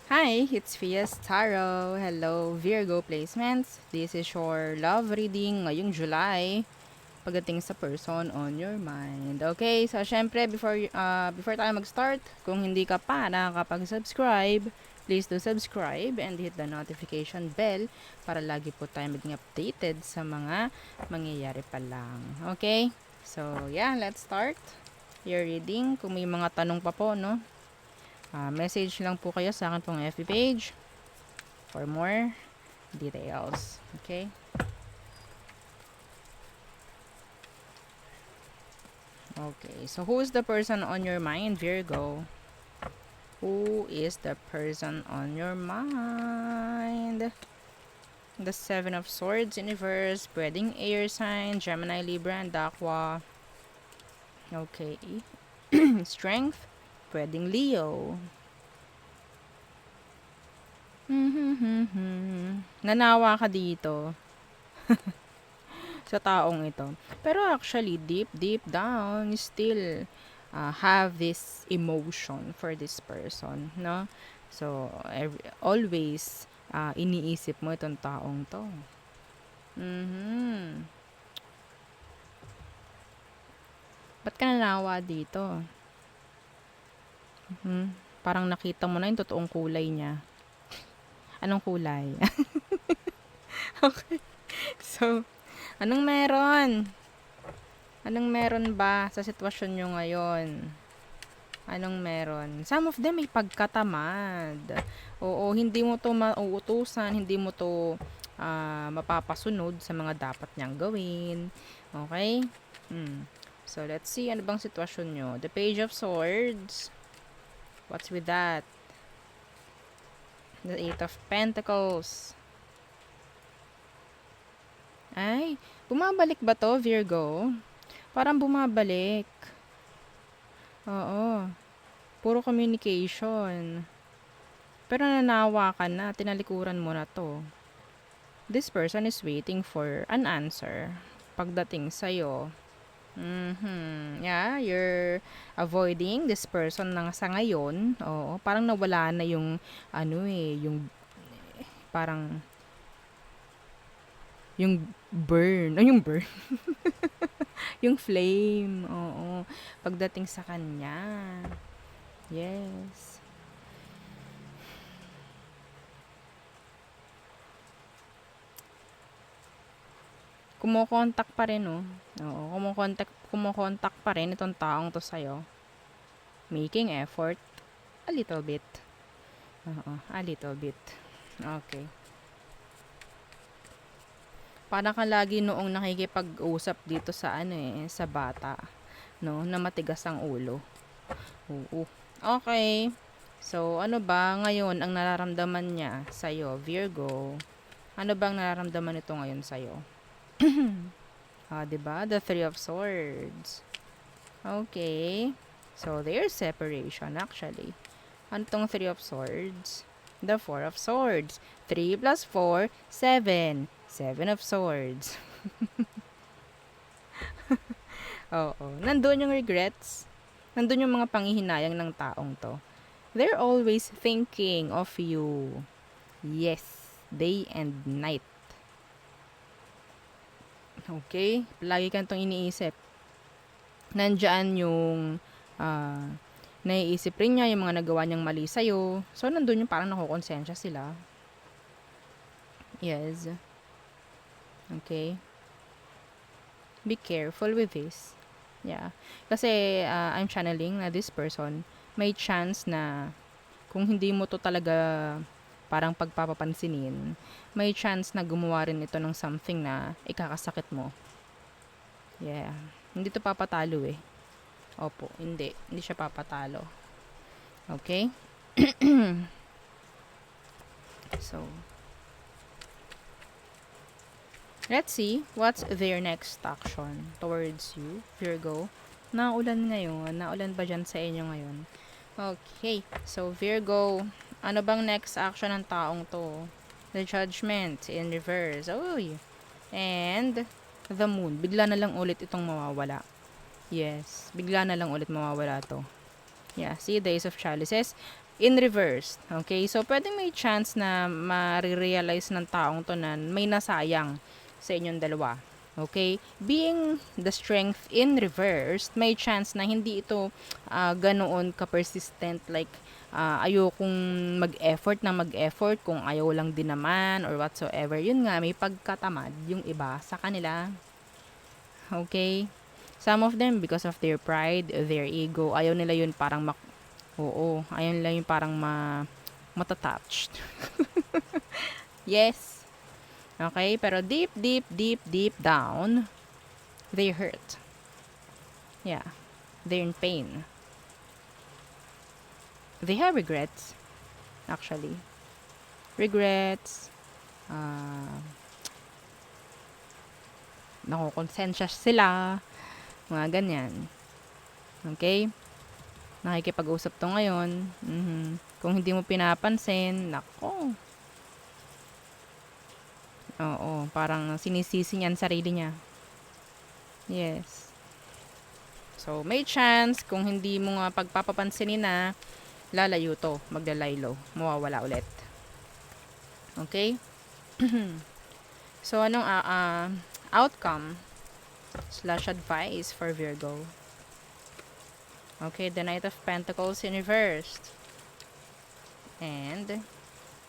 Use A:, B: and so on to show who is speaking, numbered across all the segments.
A: Hi, it's Fias Tarot. Hello, Virgo placements. This is your love reading ngayong July pagdating sa person on your mind. Okay, so syempre before tayo mag-start, kung hindi ka pa nakakapag-subscribe, please do subscribe and hit the notification bell para lagi po tayo maging updated sa mga mangyayari pa lang. Okay? So, yeah, let's start your reading. Kung may mga tanong pa po, no? Message lang po kayo sa akin pong FB page for more details. Okay? Okay. So, who is the person on your mind, Virgo? Who is the person on your mind? The Seven of Swords Universe, pwedeng air sign, Gemini, Libra, and Aqua. Okay. Strength, pwedeng Leo. Nanawa ka dito sa taong ito. Pero actually, deep down, you still have this emotion for this person, no? So, always iniisip mo itong taong to. Ba't ka nanawa dito? Parang nakita mo na yung totoong kulay niya. Anong kulay? Okay. So, anong meron? Anong meron ba sa sitwasyon nyo ngayon? Anong meron? Some of them may pagkatamad. Oo, hindi mo to mauutusan, hindi mo to mapapasunod sa mga dapat niyang gawin. Okay? So, let's see. Ano bang sitwasyon nyo? The Page of Swords. What's with that? The Eight of Pentacles. Ay, bumabalik ba to, Virgo? Parang bumabalik. Oo. Puro communication. Pero nanawa ka na, tinalikuran mo na to. This person is waiting for an answer pagdating sa'yo. Yeah, you're avoiding this person nang sa ngayon. Oo, parang nawala na yung yung parang yung burn. Yung burn. Yung flame. Oo, pagdating sa kanya. Yes. Kumokontak pa rin, oh. Oo, kumokontak pa rin itong taong to sa'yo. Making effort. A little bit. Oo, a little bit. Okay. Parang ka lagi noong nakikipag-usap dito sa sa bata, no, na matigas ang ulo. Oo. Okay. So, ano ba ngayon ang nararamdaman niya sa'yo, Virgo? Ano bang nararamdaman nito ngayon sa'yo? Diba? The Three of Swords. Okay. So, there's separation actually. Ano tong Three of Swords? The Four of Swords. 3 plus 4, 7. 7 of Swords. Oo. Nandun yung regrets. Nandun yung mga panghihinayang ng taong to. They're always thinking of you. Yes. Day and night. Okay? Lagi kang itong iniisip. Nandyan yung naiisip rin niya yung mga nagawa niyang mali sa'yo. So, nandun yung parang nakukonsensya sila. Yes. Okay? Be careful with this. Yeah. Kasi I'm channeling na this person, may chance na kung hindi mo to talaga parang pagpapapansinin, may chance na gumawa rin ito ng something na ikakasakit mo. Yeah. Hindi to papatalo eh. Opo, hindi. Hindi siya papatalo. Okay? So, let's see what's their next action towards you, Virgo. Naulan ngayon. Naulan ba dyan sa inyo ngayon? Okay. So, Virgo, ano bang next action ng taong to? The Judgment in reverse. Uy. And the Moon. Bigla na lang ulit itong mawawala. Yes. Bigla na lang ulit mawawala to. Yeah. See, the Ace of Chalices. in reverse. Okay? So, pwedeng may chance na ma-realize ng taong to na may nasayang sa inyong dalawa. Okay? Being the strength in reverse, may chance na hindi ito ganoon ka-persistent. Like, ayokong mag-effort kung ayaw lang din naman or whatsoever. Yun nga, may pagkatamad yung iba sa kanila. Okay? Some of them, because of their pride, their ego, ayaw nila yun parang oo, ayaw nila yun parang matatouched. Yes. Okay? Pero deep down, they hurt. Yeah. They're in pain. They have regrets, actually. Regrets, nakukonsensya sila, mga ganyan. Okay? Nakikipag-usap to ngayon. Kung hindi mo pinapansin, nako. Oo, parang sinisisi niya ang sarili niya. Yes. So, may chance, kung hindi mo nga pagpapapansinin na, lalayo to, maglalaylo, mawawala ulit. Okay? So, anong outcome / advice for Virgo? Okay, the Knight of Pentacles in reversed. And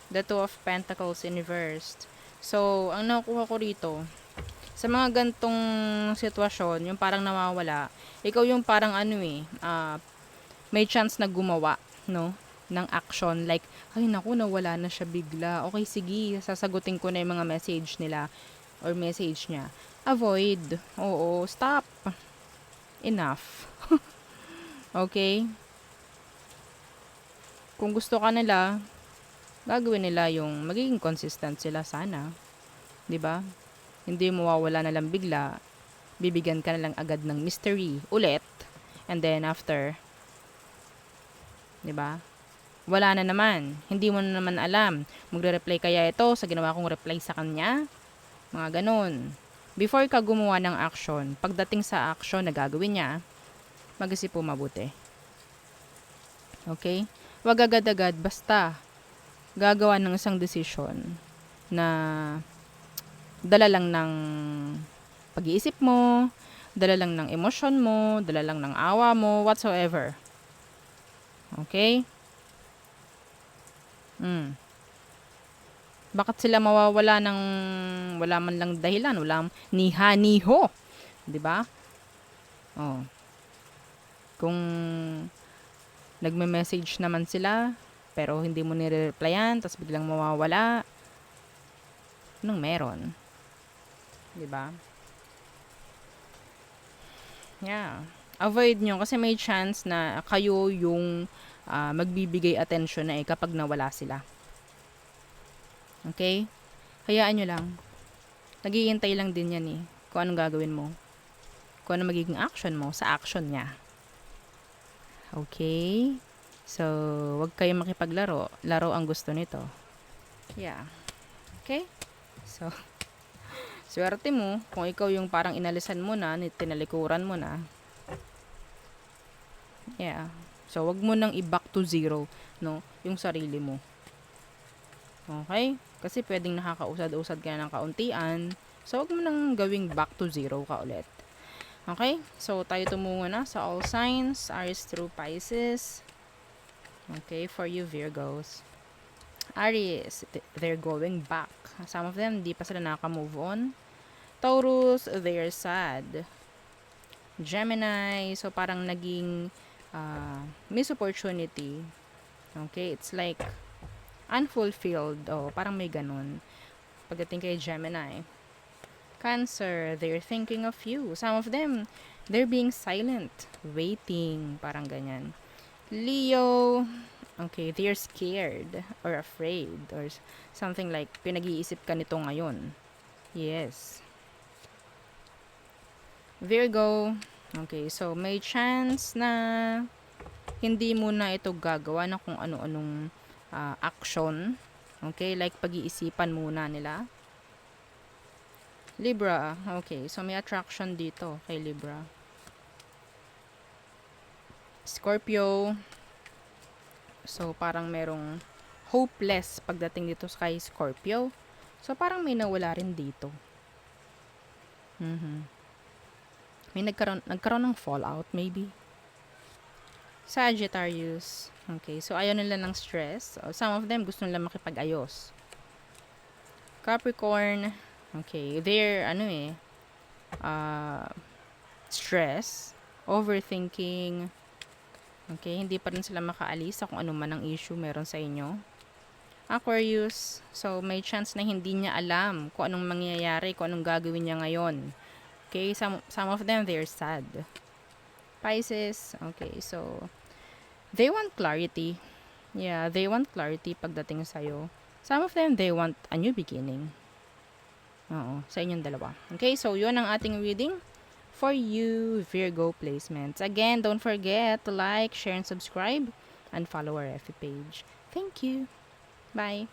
A: the Two of Pentacles in reversed. So, ang nakuha ko rito, sa mga gantong sitwasyon, yung parang nawawala, ikaw yung parang may chance na gumawa, no? Ng action. Like, ay naku, nawala na siya bigla. Okay, sige, sasagutin ko na yung mga message nila or message niya. Avoid. Oo, stop. Enough. Okay? Kung gusto ka nila, gagawin nila yung magiging consistent sila sana. 'Di ba? Hindi mawawala na lang bigla. Bibigyan ka na lang agad ng mystery ulit. And then after, 'di ba? Wala na naman. Hindi mo na naman alam. Magre-reply kaya ito sa ginawa kong reply sa kanya? Mga ganun. Before ka gumawa ng action, pagdating sa action na gagawin niya, mag-isip po mabuti. Okay? Huwag agad-agad, basta gagawa ng isang decision na dala lang ng pag-iisip mo, dala lang ng emosyon mo, dala lang ng awa mo, whatsoever. Okay? Bakit sila mawawala ng wala man lang dahilan, walang niha-niho, 'di ba? Oh. Kung nagme-message naman sila, pero hindi mo nire-replyan, tapos biglang mawawala, anong meron? 'Di ba? Yeah. Avoid nyo kasi may chance na kayo yung magbibigay attention na kapag nawala sila. Okay? Hayaan nyo lang. Naghihintay lang din yan kung anong gagawin mo. Kung anong magiging action mo sa action niya. Okay? So, wag kayong makipaglaro. Laro ang gusto nito. Yeah. Okay? So, swerte mo kung ikaw yung parang inalisan mo na, tinalikuran mo na. Yeah. So, wag mo nang i-back to zero, no? Yung sarili mo. Okay? Kasi pwedeng nakakausad-usad ka ng kauntian. So, wag mo nang gawing back to zero ka ulit. Okay? So, tayo tumungo na sa all signs, Aries through Pisces. Okay, for you Virgos. Aries, they're going back. Some of them, di pa sila nakaka-move on. Taurus, they're sad. Gemini, so parang naging missed opportunity. Okay, it's like unfulfilled. Oh, parang may ganun. Pagdating kay Gemini. Cancer, they're thinking of you. Some of them, they're being silent, waiting, parang ganyan. Leo, okay, they're scared or afraid or something like pinag-iisip ka nito ngayon. Yes. Virgo, okay, so may chance na hindi mo na ito gagawa na kung ano-anong action. Okay, like pag-iisipan muna nila. Libra, okay, so may attraction dito kay Libra. Scorpio, So, parang merong hopeless pagdating dito kay Scorpio. So, parang may nawala rin dito. May nagkaroon ng fallout, maybe. Sagittarius. Okay, so ayaw nila ng stress. Some of them gusto nila makipag-ayos. Capricorn. Okay, they're, stress, overthinking. Okay, hindi pa rin sila makaalis sa kung ano man ang issue meron sa inyo. Aquarius. So, may chance na hindi niya alam kung anong mangyayari, kung anong gagawin niya ngayon. Okay, some of them, they're sad. Pisces. Okay, so, they want clarity. Yeah, they want clarity pagdating sa'yo. Some of them, they want a new beginning. Oo, sa inyong dalawa. Okay, so yun ang ating reading for you, Virgo placements. Again, don't forget to like, share, and subscribe, and follow our FB page. Thank you. Bye.